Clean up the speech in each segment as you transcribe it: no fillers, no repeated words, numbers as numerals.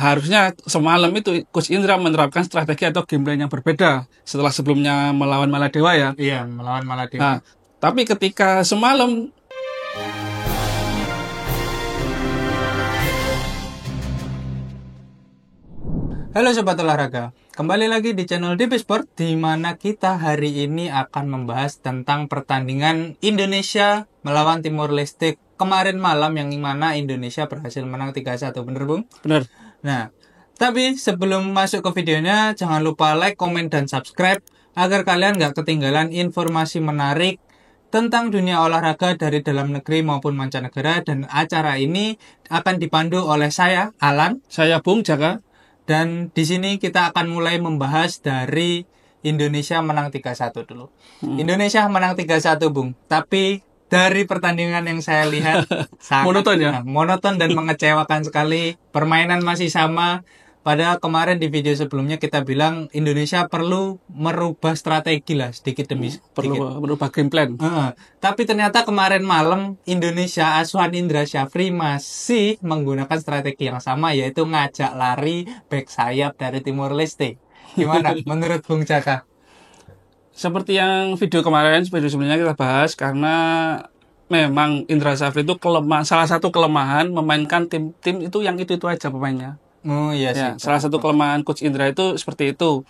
harusnya semalam itu Coach Indra menerapkan strategi atau game plan yang berbeda setelah sebelumnya melawan Maladewa ya. Iya, melawan Maladewa. Nah, tapi ketika semalam Halo Sobat Olahraga, kembali lagi di channel DP Sport, di mana kita hari ini akan membahas tentang pertandingan Indonesia melawan Timor Leste kemarin malam, yang mana Indonesia berhasil menang 3-1, bener Bung? benar. Nah, tapi sebelum masuk ke videonya, jangan lupa like, komen, dan subscribe agar kalian nggak ketinggalan informasi menarik tentang dunia olahraga dari dalam negeri maupun mancanegara. Dan acara ini akan dipandu oleh saya, Alan. Saya Bung Jaka. Dan di sini kita akan mulai membahas dari Indonesia menang 3-1 dulu. Indonesia menang 3-1, Bung. Tapi dari pertandingan yang saya lihat sangat Monoton ya? Monoton dan mengecewakan sekali. Permainan masih sama. Padahal kemarin di video sebelumnya kita bilang Indonesia perlu merubah strategi lah sedikit demi sedikit. Perlu merubah game plan. Tapi ternyata kemarin malam Indonesia asuhan Indra Syafri masih menggunakan strategi yang sama, yaitu ngajak lari back sayap dari Timor Leste. Gimana menurut Bung Jaka? Seperti yang video kemarin, video sebelumnya kita bahas, karena memang Indra Syafri itu salah satu kelemahan memainkan tim-tim itu yang itu aja pemainnya. Oh iya sih. Ya, salah satu kelemahan Coach Indra itu seperti itu.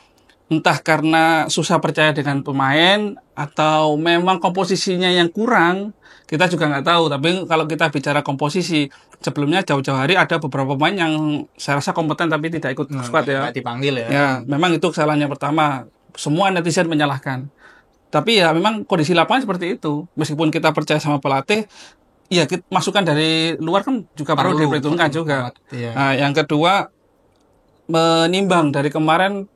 Entah karena susah percaya dengan pemain atau memang komposisinya yang kurang, kita juga nggak tahu. Tapi kalau kita bicara komposisi, sebelumnya jauh-jauh hari ada beberapa pemain yang saya rasa kompeten tapi tidak ikut squad ya. Nggak dipanggil ya. Ya, memang itu kesalahannya pertama. Semua netizen menyalahkan. Tapi ya memang kondisi lapangan seperti itu. Meskipun kita percaya sama pelatih, ya, masukan dari luar kan juga perlu diperhitungkan juga. Iya. Nah, yang kedua, menimbang dari kemarin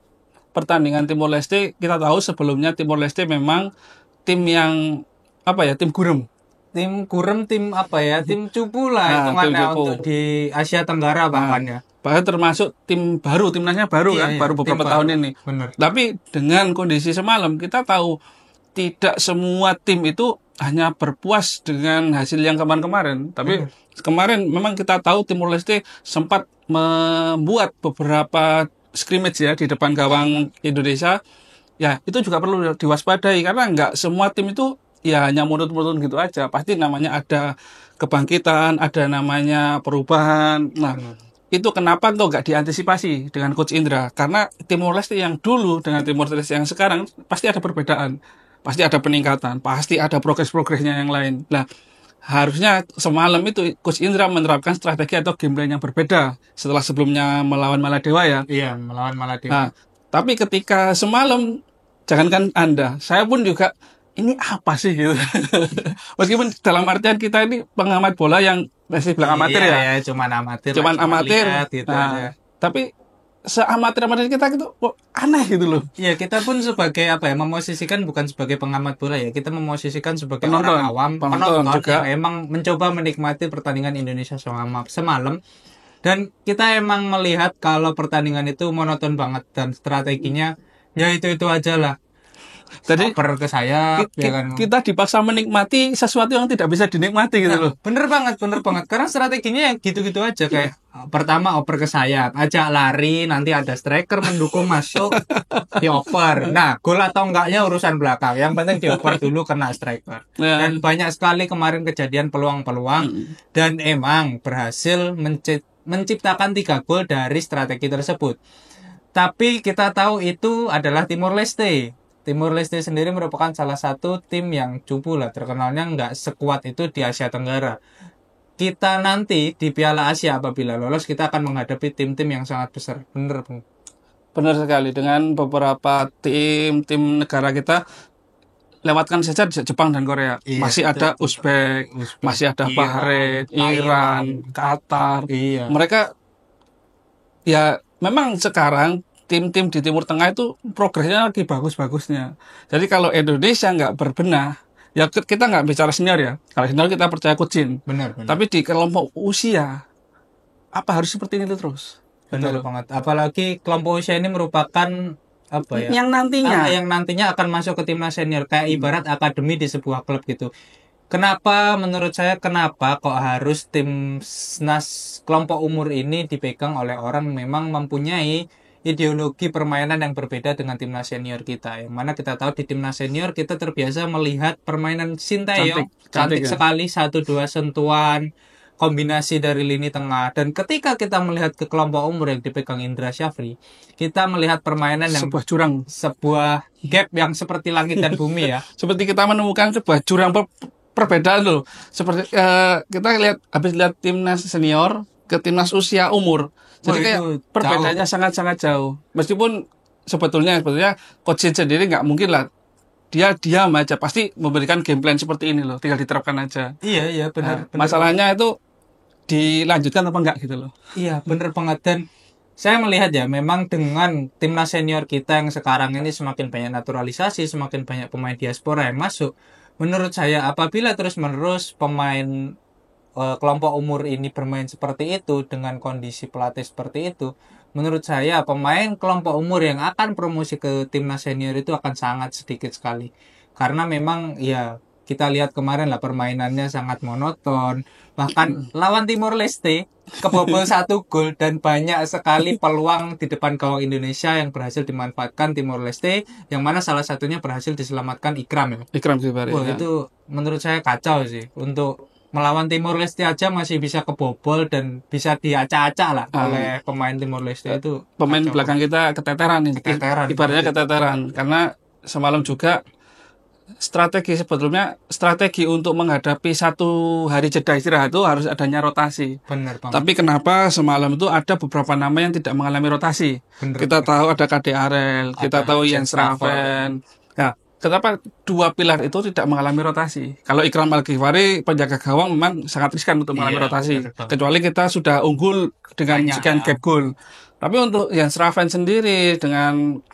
pertandingan Timor Leste, kita tahu sebelumnya Timor Leste memang tim yang tim gurem. Tim gurem, tim cupu lah Tim hitungannya cupu. untuk di Asia Tenggara bahkan ya. Bahkan termasuk tim baru, timnasnya baru kan, baru beberapa tahun ini. Bener. Tapi dengan kondisi semalam, kita tahu tidak semua tim itu hanya berpuas dengan hasil yang kemarin-kemarin. Tapi kemarin memang kita tahu Timor Leste sempat membuat beberapa scrimmage ya di depan gawang Indonesia. Ya, itu juga perlu diwaspadai karena nggak semua tim itu ya hanya mundur-mundur gitu aja. Pasti namanya ada kebangkitan, ada namanya perubahan. Nah, itu kenapa kok nggak diantisipasi dengan Coach Indra? Karena Timor Leste yang dulu dengan Timor Leste yang sekarang pasti ada perbedaan. Pasti ada peningkatan, pasti ada progres-progresnya yang lain. Nah, harusnya semalam itu Coach Indra menerapkan strategi atau game plan yang berbeda setelah sebelumnya melawan Maladewa ya. Iya, melawan Maladewa. Nah, tapi ketika semalam, jangankan Anda, saya pun juga, ini apa sih gitu. Meskipun dalam artian kita ini pengamat bola yang masih bilang amatir ya. Cuman amatir. Cuman amatir. Lihat, gitu aja. Tapi seamatir-amatir kita gitu, kok aneh gitu loh. Iya, kita pun sebagai memosisikan bukan sebagai pengamat bola ya, kita memosisikan sebagai Penonton. orang awam, Penonton juga. yang emang mencoba menikmati pertandingan Indonesia semalam. Dan kita emang melihat kalau pertandingan itu monoton banget dan strateginya ya itu aja lah. Jadi ke sayap, kita dipaksa menikmati sesuatu yang tidak bisa dinikmati gitu loh. Bener banget. Karena strateginya yang gitu-gitu aja kayak pertama oper ke sayap, ajak lari, nanti ada striker mendukung masuk, dioper. Nah, gol atau enggaknya urusan belakang. Yang penting dioper dulu kena striker. Dan banyak sekali kemarin kejadian peluang-peluang dan emang berhasil menciptakan 3 gol dari strategi tersebut. Tapi kita tahu itu adalah Timor Leste. Timor Leste sendiri merupakan salah satu tim yang cupu lah, terkenalnya nggak sekuat itu di Asia Tenggara. Kita nanti di Piala Asia apabila lolos, kita akan menghadapi tim-tim yang sangat besar. Bener, Bung? Benar sekali, dengan beberapa tim negara kita, lewatkan saja Jepang dan Korea. Iya, masih ada Uzbek, masih ada Bahrain, Iran, Qatar. Iya. Mereka ya memang sekarang tim-tim di Timur Tengah itu progresnya lagi bagus-bagusnya. Jadi kalau Indonesia nggak berbenah, ya kita nggak bicara senior ya. Kalau senior kita percaya Coach Jin. Benar. Tapi di kelompok usia, apa harus seperti ini terus? Benar banget. Apalagi kelompok usia ini merupakan yang nantinya akan masuk ke timnas senior, kayak ibarat akademi di sebuah klub gitu. Kenapa kok harus timnas kelompok umur ini dipegang oleh orang memang mempunyai ideologi permainan yang berbeda dengan timnas senior kita. Yang mana kita tahu di timnas senior kita terbiasa melihat permainan Sinteyong cantik ya. sekali, 1-2 sentuhan, kombinasi dari lini tengah. Dan ketika kita melihat ke kelompok umur yang dipegang Indra Syafri, kita melihat permainan yang Sebuah jurang. sebuah gap yang seperti langit dan bumi ya. Seperti kita menemukan sebuah jurang perbedaan loh. Seperti kita habis lihat timnas senior ke timnas usia umur. Jadi Wah, kayak itu perbedaannya sangat-sangat jauh. Meskipun sebetulnya Coach Shin sendiri nggak mungkin lah. Dia diam aja, pasti memberikan game plan seperti ini loh. Tinggal diterapkan aja. Iya, benar. Nah, masalahnya itu dilanjutkan apa enggak gitu loh. Iya, benar banget. Dan saya melihat ya, memang dengan timnas senior kita yang sekarang ini semakin banyak naturalisasi, semakin banyak pemain diaspora yang masuk. Menurut saya, apabila terus-menerus pemain kelompok umur ini bermain seperti itu dengan kondisi pelatih seperti itu, menurut saya pemain kelompok umur yang akan promosi ke timnas senior itu akan sangat sedikit sekali. Karena memang ya kita lihat kemarin lah permainannya sangat monoton. Bahkan lawan Timor Leste kebobol 1 gol dan banyak sekali peluang di depan gawang Indonesia yang berhasil dimanfaatkan Timor Leste, yang mana salah satunya berhasil diselamatkan Ikram ya. Ikram Gibari. Wah, itu menurut saya kacau sih. Untuk melawan Timor Leste aja masih bisa kebobol dan bisa diacak-acak lah oleh pemain Timor Leste itu. Pemain kacau. belakang kita keteteran ini. Keteteran. Ibaratnya keteteran karena semalam juga strategi untuk menghadapi satu hari jeda istirahat itu harus adanya rotasi. Benar banget. Tapi kenapa semalam itu ada beberapa nama yang tidak mengalami rotasi? Bener. Kita tahu ada KD Arel, kita tahu Jens Raven. Nah, kenapa dua pilar itu tidak mengalami rotasi? Kalau Ikram Al-Ghifari penjaga gawang memang sangat riskan untuk mengalami rotasi. bener banget. Kecuali kita sudah unggul dengan Banyak, sekian ya. gap goal. Tapi untuk Jens Raven sendiri dengan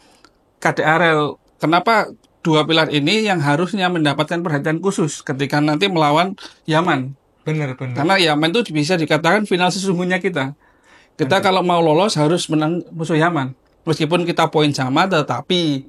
KD Arel, kenapa dua pilar ini yang harusnya mendapatkan perhatian khusus ketika nanti melawan Yaman? Benar. Karena Yaman itu bisa dikatakan final sesungguhnya kita. Kita kalau mau lolos harus menang musuh Yaman. Meskipun kita poin sama, tetapi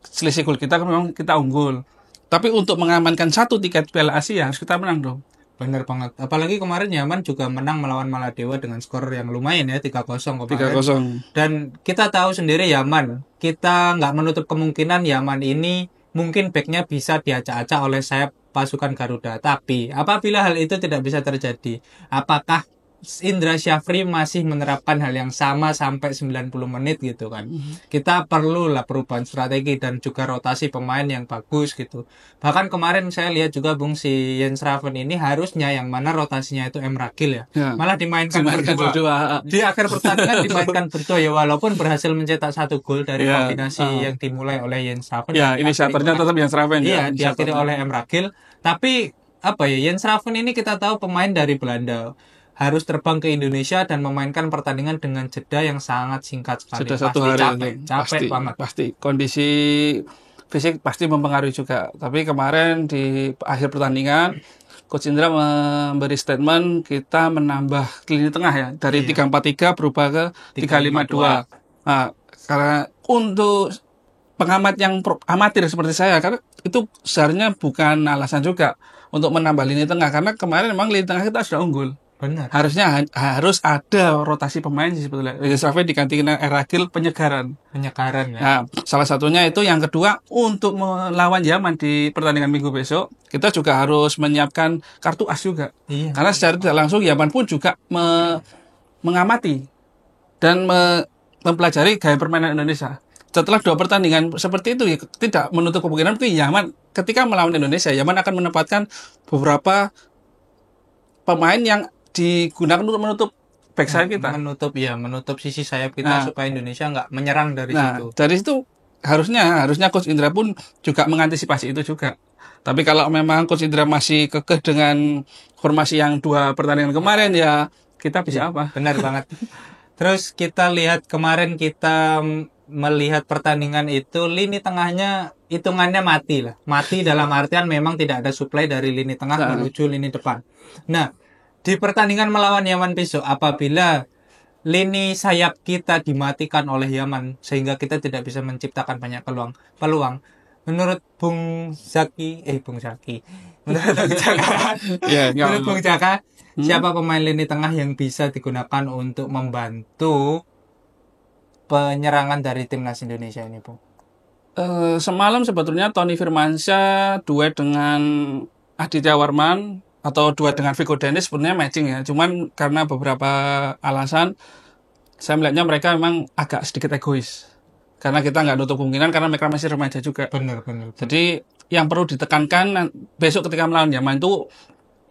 selisih gol kita kan memang kita unggul. Tapi untuk mengamankan satu tiket Piala Asia harus kita menang dong. Benar banget. Apalagi kemarin Yaman juga menang melawan Maladewa dengan skor yang lumayan ya, 3-0 kemarin. 3-0. Dan kita tahu sendiri Yaman, kita nggak menutup kemungkinan Yaman ini mungkin backnya bisa diacak-acak oleh sayap pasukan Garuda. Tapi apabila hal itu tidak bisa terjadi, apakah Indra Syafri masih menerapkan hal yang sama sampai 90 menit gitu kan? Kita perlulah perubahan strategi dan juga rotasi pemain yang bagus gitu. Bahkan kemarin saya lihat juga Bung, si Jens Raven ini harusnya yang mana rotasinya itu Emragil ya. Ya. Malah dimainkan Dimainkan berdua. berdua. Di akhir pertandingan dimainkan berdua ya, walaupun berhasil mencetak 1 gol dari Ya, kombinasi yang dimulai oleh Jens Raven. Ya, inisiatornya tetap Jens Raven. Iya, ya, diakhiri inisiatornya. oleh Emragil. Tapi apa ya, Jens Raven ini kita tahu pemain dari Belanda, harus terbang ke Indonesia dan memainkan pertandingan dengan jeda yang sangat singkat sekali. Sudah satu hari capek banget. Pasti kondisi fisik pasti mempengaruhi juga. Tapi kemarin di akhir pertandingan Coach Indra memberi statement kita menambah lini tengah ya dari 3-4-3 berubah ke 3-5-2. Nah, karena untuk pengamat yang amatir seperti saya, karena itu seharusnya bukan alasan juga untuk menambah lini tengah, karena kemarin memang lini tengah kita sudah unggul. Benar. Harusnya harus ada rotasi pemain sih sebetulnya. Jens Raven digantikan Eragil penyegaran. Penyegaran ya. Nah, salah satunya itu. Yang kedua, untuk melawan Yaman di pertandingan minggu besok, kita juga harus menyiapkan kartu as juga. Iya. Karena secara tidak langsung Yaman pun juga mengamati dan mempelajari gaya permainan Indonesia. Setelah 2 pertandingan seperti itu, ya, tidak menutup kemungkinan itu Yaman ketika melawan Indonesia, Yaman akan menempatkan beberapa pemain yang digunakan untuk menutup back sayap kita. Menutup sisi sayap kita supaya Indonesia nggak menyerang dari situ. Dari situ harusnya Coach Indra pun juga mengantisipasi itu juga. Tapi kalau memang Coach Indra masih kekeh dengan formasi yang 2 pertandingan kemarin, ya kita bisa apa? Benar banget. Terus kita lihat kemarin, kita melihat pertandingan itu, lini tengahnya hitungannya mati lah. Mati dalam artian memang tidak ada suplai dari lini tengah menuju lini depan. Nah, di pertandingan melawan Yaman besok, apabila lini sayap kita dimatikan oleh Yaman sehingga kita tidak bisa menciptakan banyak peluang, menurut Bung Zaki, menurut Bung Jaka, Ya, menurut Bung Jaka, Hmm? siapa pemain lini tengah yang bisa digunakan untuk membantu penyerangan dari timnas Indonesia ini, Bung? Semalam sebetulnya Tony Firmansyah duet dengan Aditya Warman atau duet dengan Vigo Dennis sebenarnya matching ya. Cuman karena beberapa alasan saya melihatnya mereka memang agak sedikit egois. Karena kita nggak nutup kemungkinan karena mereka masih remaja juga. Benar. Jadi yang perlu ditekankan besok ketika melawan Yaman itu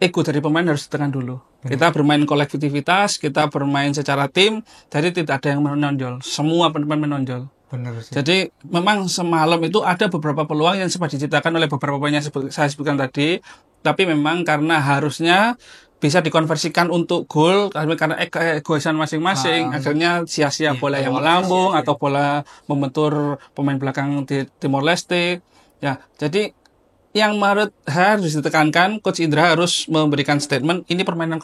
ego dari pemain harus ditekan dulu. Kita bermain kolektivitas, kita bermain secara tim, jadi tidak ada yang menonjol. Semua pemain menonjol. Benar sih. Jadi memang semalam itu ada beberapa peluang yang sempat diciptakan oleh beberapa pemain yang saya sebutkan tadi, tapi memang karena harusnya bisa dikonversikan untuk gol karena egoisan masing-masing, akhirnya sia-sia bola yang melambung atau bola membentur pemain belakang di Timor Leste. Ya, jadi yang menurut harus ditekankan, Coach Indra harus memberikan statement ini permainan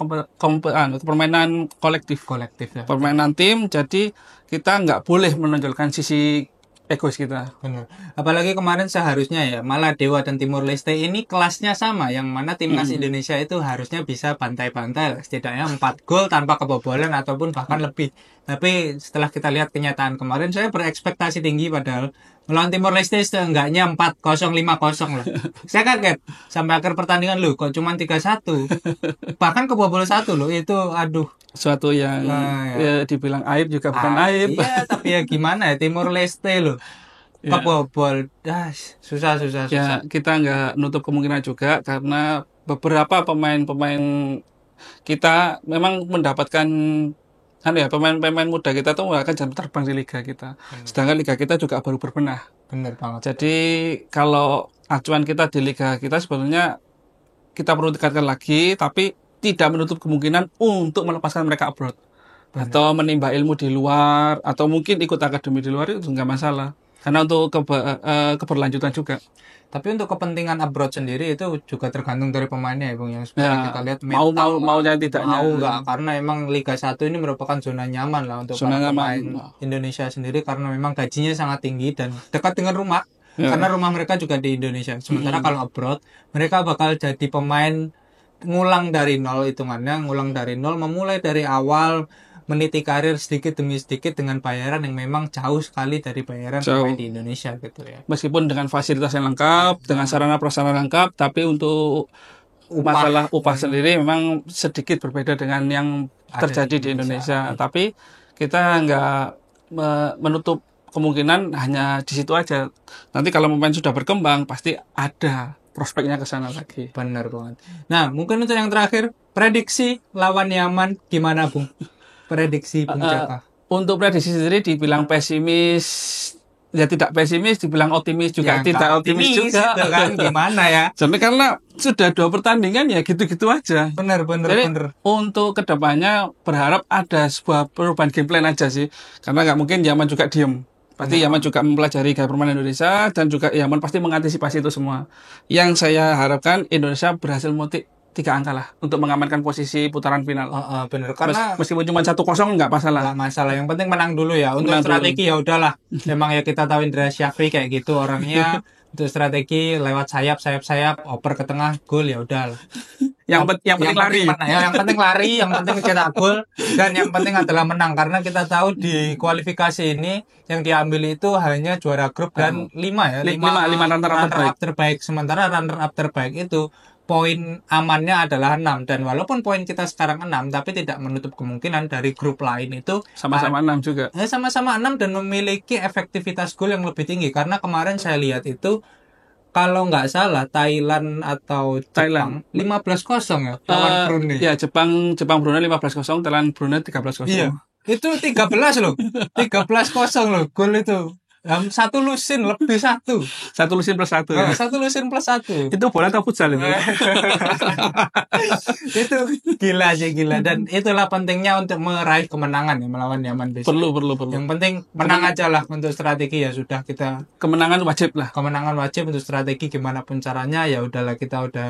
permainan kolektif, ya. permainan tim. Jadi kita nggak boleh menonjolkan sisi egois kita. Benar. Apalagi kemarin seharusnya ya malah Dewa dan Timor Leste ini kelasnya sama, yang mana timnas Indonesia itu harusnya bisa bantai-bantai setidaknya 4 gol tanpa kebobolan ataupun bahkan lebih. Tapi setelah kita lihat kenyataan kemarin, saya berekspektasi tinggi padahal melawan Timor Leste seenggaknya 4-0, 5-0 lah. Saya kaget sampai akhir pertandingan loh kok cuma 3-1. Bahkan kebobolan 1 loh, itu aduh. Suatu yang ya, dibilang aib juga bukan aib. Iya, tapi ya gimana ya, Timor Leste loh. Kebobol, susah. Ya, kita nggak nutup kemungkinan juga karena beberapa pemain-pemain kita memang mendapatkan pemain-pemain muda kita tuh akan jam terbang di liga kita. Sedangkan liga kita juga baru berbenah. Bener banget. Jadi kalau acuan kita di liga kita sebenarnya kita perlu tingkatkan lagi, tapi tidak menutup kemungkinan untuk melepaskan mereka abroad. Atau menimba ilmu di luar, atau mungkin ikut akademi di luar itu nggak masalah. Karena untuk keberlanjutan juga. Tapi untuk kepentingan abroad sendiri itu juga tergantung dari pemainnya ya, Bung. Yang seperti kita lihat maunya tidaknya. Mau nggak, karena emang Liga 1 ini merupakan zona nyaman lah untuk para pemain Indonesia sendiri, karena memang gajinya sangat tinggi dan dekat dengan rumah. Karena rumah mereka juga di Indonesia. Sementara kalau abroad, mereka bakal jadi pemain ngulang dari nol hitungannya, memulai dari awal, meniti karir sedikit demi sedikit dengan bayaran yang memang jauh sekali dari bayaran pemain di Indonesia gitu ya. Meskipun dengan fasilitas yang lengkap, dengan sarana prasarana lengkap, tapi untuk masalah upah sendiri memang sedikit berbeda dengan yang terjadi di Indonesia. Tapi kita nggak menutup kemungkinan hanya di situ aja. Nanti kalau pemain sudah berkembang, pasti ada prospeknya ke sana lagi. Benar banget. Nah, mungkin untuk yang terakhir, prediksi lawan Yaman gimana, Bung? Prediksi Bung Jaka. Untuk prediksi sendiri dibilang pesimis, ya tidak pesimis, dibilang optimis juga ya, tidak optimis juga. Kan gimana ya? Jadi karena sudah 2 pertandingan ya gitu-gitu aja. Benar. Untuk kedepannya berharap ada sebuah perubahan game plan aja sih. Karena nggak mungkin Yaman juga diem. Pasti Yaman juga mempelajari gaya permainan Indonesia dan juga Yaman pasti mengantisipasi itu semua. Yang saya harapkan Indonesia berhasil motik 3 angka lah untuk mengamankan posisi putaran final. Bener, karena meskipun cuma 1-0 nggak masalah. Nggak masalah, yang penting menang dulu ya. Untuk strategi ya udahlah. Memang ya kita tahu Indra Syafri kayak gitu orangnya. Untuk strategi lewat sayap, oper ke tengah, gol ya udah. Yang penting lari. Yang penting lari, yang penting mencetak gol, dan yang penting adalah menang, karena kita tahu di kualifikasi ini yang diambil itu hanya juara grup dan 5 runner up terbaik. Sementara runner up terbaik itu poin amannya adalah 6, dan walaupun poin kita sekarang 6, tapi tidak menutup kemungkinan dari grup lain itu sama-sama 6 juga. Sama-sama 6 dan memiliki efektivitas gol yang lebih tinggi, karena kemarin saya lihat itu kalau nggak salah Thailand atau Jepang 15-0 ya lawan Brunei. Ya, Jepang Brunei 15-0, Thailand Brunei 13-0. Iya. Itu 13 loh. 13-0 loh gol itu. Satu lusin lebih 1. Satu lusin plus 1. Satu lusin plus 1. Itu bola atau futsal itu? Itu gila. Dan itulah pentingnya untuk meraih kemenangan ya melawan Yaman besok. Perlu. Yang penting menang aja lah. Untuk strategi ya sudah kita. Kemenangan wajib lah. Kemenangan wajib. Untuk strategi gimana pun caranya ya udahlah, kita udah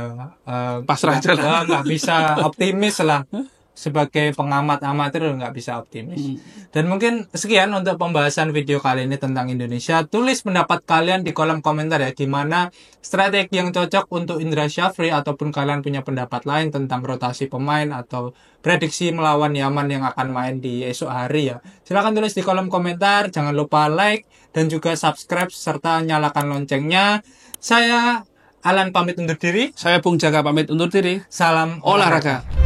pasrah aja lah. Nggak bisa optimis lah. sebagai pengamat amatir nggak bisa optimis. Dan mungkin sekian untuk pembahasan video kali ini tentang Indonesia. Tulis pendapat kalian di kolom komentar ya, gimana strategi yang cocok untuk Indra Syafri, ataupun kalian punya pendapat lain tentang rotasi pemain atau prediksi melawan Yaman yang akan main di esok hari ya. Silahkan tulis di kolom komentar, jangan lupa like dan juga subscribe serta nyalakan loncengnya. Saya Alan pamit undur diri. Saya Bung Jaka pamit undur diri. Salam Olahraga.